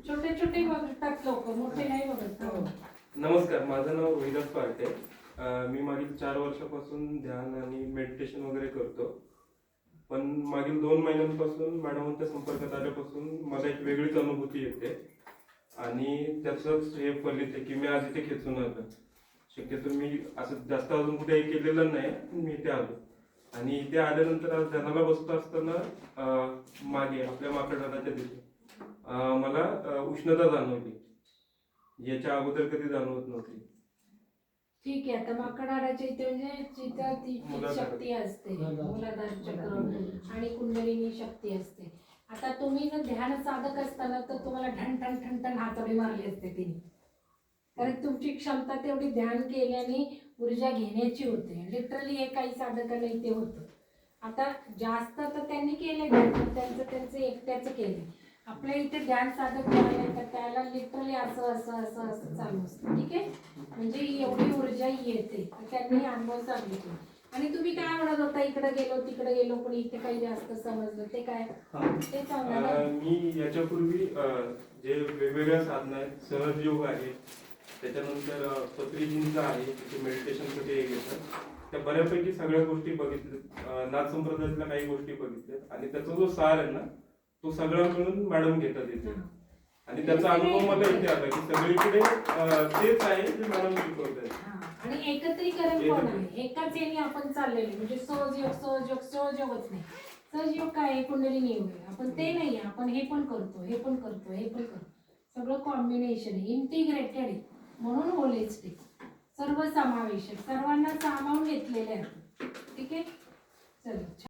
छोटे छोटे बघतात लोक, मोठे नाही बघत. नमस्कार, माझं नाव रोहिदास पार्टे. मी मागील 4 वर्षापासून ध्यान आणि मेडिटेशन वगैरे करतो. पण मागील 2 महिन्यांपासून मॅडमांच्या संपर्कात आल्यापासून मला एक वेगळीच अनुभूती येते आणि त्याचंच हे फलित आहे की मी आज इथे खेचून आलो. शक्यतो मी असं जास्त अजून कुठे केलेलं नाही, मी इथे आलो आणि इथे आल्यानंतर आज ध्यानाला बसतो असताना मागे आपल्या माकडदादाच्या तिथे मला उष्णता जाणवली. याच्या अगोदर कधी जाणवत नव्हती. ठीक आहे, आता माकडहाडाच्या इथे म्हणजे जिथं ती शक्ती असते, मूलाधार चक्र आणि कुंडलिनी शक्ती असते. आता तुम्ही जर ध्यान साधक असताना तर तुम्हाला ठण ठण ठण ठण हातोडी मारली असते तिने, कारण तुमची क्षमता तेवढी ध्यान केल्याने ऊर्जा घेण्याची होते. लिटरली हे काही साधकांना इथे होतं. आता जास्त तर त्यांनी केले, त्यांचं एकट्याचं केले. आपल्या इथे ध्यान साधक तर त्याला लिटरली असं असं असं असं चालू असतं. ठीक आहे, म्हणजे एवढी ऊर्जा येते. त्यांनी अनुभव सांगितले. आणि तुम्ही काय म्हणत होता, इकडे गेलो तिकडे गेलो पण इथे काही जास्त समजलं ते काय ते सांगा ना. मी याच्यापूर्वी जे वेगवेगळ्या साधना आहेत, सहज योग आहे, त्याच्यानंतर पत्रीजींचं आहे, तिथे मेडिटेशनसाठी एक येतं, त्या बऱ्यापैकी सगळ्या गोष्टी बघितल्या. नाथ संप्रदायातल्या काही गोष्टी बघितल्यात आणि त्याचा जो सार आहे ना तो सगळा मिळून मॅडम घेतात इथे. आणि त्याचा अनुभव मला इथे आला की सगळीकडे तेच आहे जे मॅडम शिकवतात. आणि एकत्रीकरण पण आहे, एकाच याने आपण चाललेलो. म्हणजे सहजयोग सहजयोग सहजयोगच नाही. सहजयोग काय आहे, कुंडलिनी योग आहे. आपण ते नाही, आपण हे पण करतो, हे पण करतो, हे पण करतो. सगळं कॉम्बिनेशन आहे, इंटिग्रेटेड आहे. म्हणून होलिस्टिक, सर्व समावेशक, सर्वांना सामावून घेतलेले आहे. ठीक आहे, चला.